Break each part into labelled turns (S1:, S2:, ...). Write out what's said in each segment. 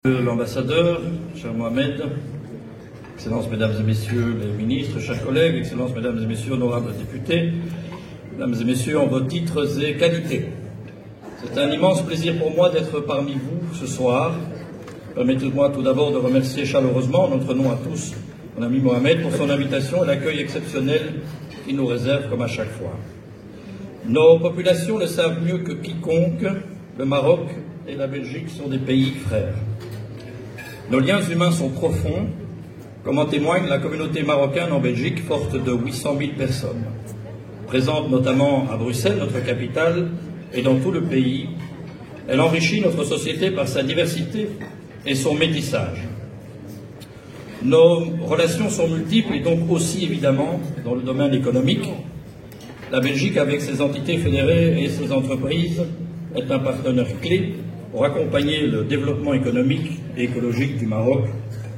S1: L'ambassadeur, cher Mohamed, Excellences, Mesdames et Messieurs les ministres, chers collègues, Excellences, Mesdames et Messieurs, honorables députés, Mesdames et Messieurs, en vos titres et qualités. C'est un immense plaisir pour moi d'être parmi vous ce soir. Permettez-moi tout d'abord de remercier chaleureusement, en notre nom à tous, mon ami Mohamed, pour son invitation et l'accueil exceptionnel qu'il nous réserve comme à chaque fois. Nos populations le savent mieux que quiconque, le Maroc et la Belgique sont des pays frères. Nos liens humains sont profonds, comme en témoigne la communauté marocaine en Belgique, forte de 800 000 personnes. Présente notamment à Bruxelles, notre capitale, et dans tout le pays, elle enrichit notre société par sa diversité et son métissage. Nos relations sont multiples et donc aussi évidemment dans le domaine économique. La Belgique, avec ses entités fédérées et ses entreprises, est un partenaire clé pour accompagner le développement économique et écologique du Maroc,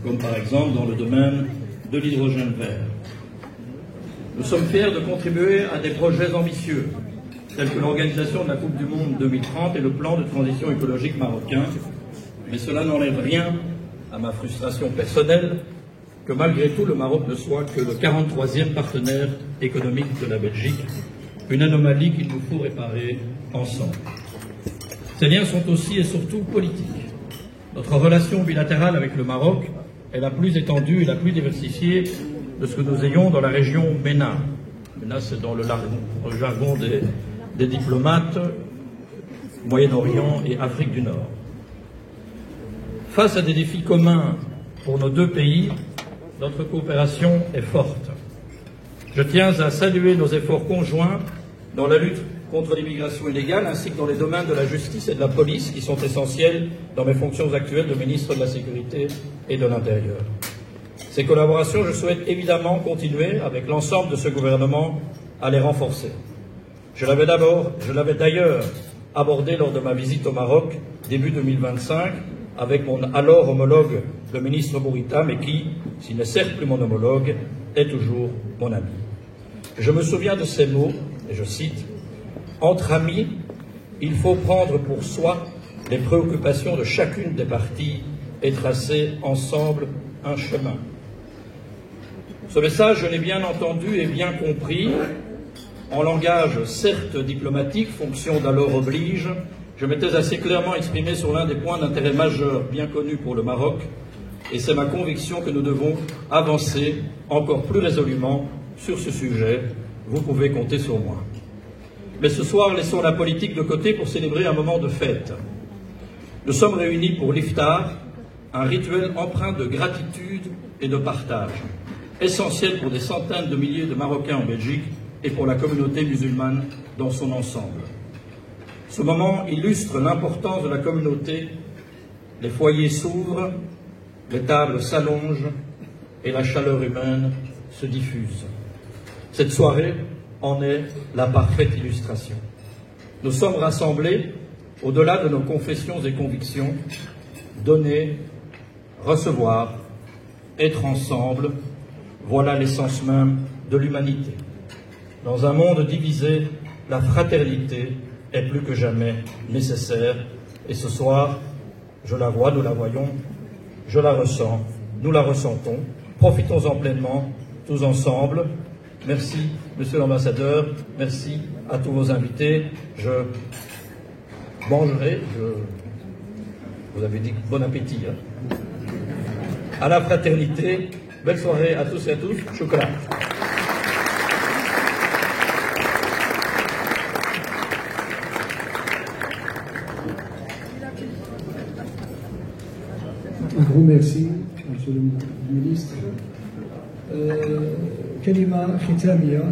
S1: comme par exemple dans le domaine de l'hydrogène vert. Nous sommes fiers de contribuer à des projets ambitieux, tels que l'organisation de la Coupe du Monde 2030 et le plan de transition écologique marocain, mais cela n'enlève rien à ma frustration personnelle que malgré tout le Maroc ne soit que le 43e partenaire économique de la Belgique, une anomalie qu'il nous faut réparer ensemble. Ces liens sont aussi et surtout politiques. Notre relation bilatérale avec le Maroc est la plus étendue et la plus diversifiée de ce que nous ayons dans la région MENA. MENA, c'est dans le jargon des diplomates, Moyen-Orient et Afrique du Nord. Face à des défis communs pour nos deux pays, notre coopération est forte. Je tiens à saluer nos efforts conjoints dans la lutte contre l'immigration illégale, ainsi que dans les domaines de la justice et de la police, qui sont essentiels dans mes fonctions actuelles de ministre de la Sécurité et de l'Intérieur. Ces collaborations, je souhaite évidemment continuer avec l'ensemble de ce gouvernement à les renforcer. Je l'avais d'ailleurs abordé lors de ma visite au Maroc, début 2025, avec mon alors homologue, le ministre Bourita, mais qui, s'il n'est certes plus mon homologue, est toujours mon ami. Je me souviens de ces mots, et je cite, « Entre amis, il faut prendre pour soi les préoccupations de chacune des parties et tracer ensemble un chemin. » Ce message, je l'ai bien entendu et bien compris. En langage certes diplomatique, fonction d'alors oblige, je m'étais assez clairement exprimé sur l'un des points d'intérêt majeur bien connus pour le Maroc, et c'est ma conviction que nous devons avancer encore plus résolument sur ce sujet. Vous pouvez compter sur moi. Mais ce soir, laissons la politique de côté pour célébrer un moment de fête. Nous sommes réunis pour l'iftar, un rituel empreint de gratitude et de partage, essentiel pour des centaines de milliers de Marocains en Belgique et pour la communauté musulmane dans son ensemble. Ce moment illustre l'importance de la communauté. Les foyers s'ouvrent, les tables s'allongent et la chaleur humaine se diffuse. Cette soirée en est la parfaite illustration. Nous sommes rassemblés au-delà de nos confessions et convictions, donner, recevoir, être ensemble, voilà l'essence même de l'humanité. Dans un monde divisé, la fraternité est plus que jamais nécessaire. Et ce soir, je la vois, nous la voyons, je la ressens, nous la ressentons. Profitons-en pleinement, tous ensemble. Merci, Monsieur l'Ambassadeur, merci à tous vos invités. Je mangerai, vous avez dit bon appétit. Hein. À la fraternité, belle soirée à tous et à tous. Chocolat.
S2: Un gros merci, Monsieur le ministre. كلمة ختامية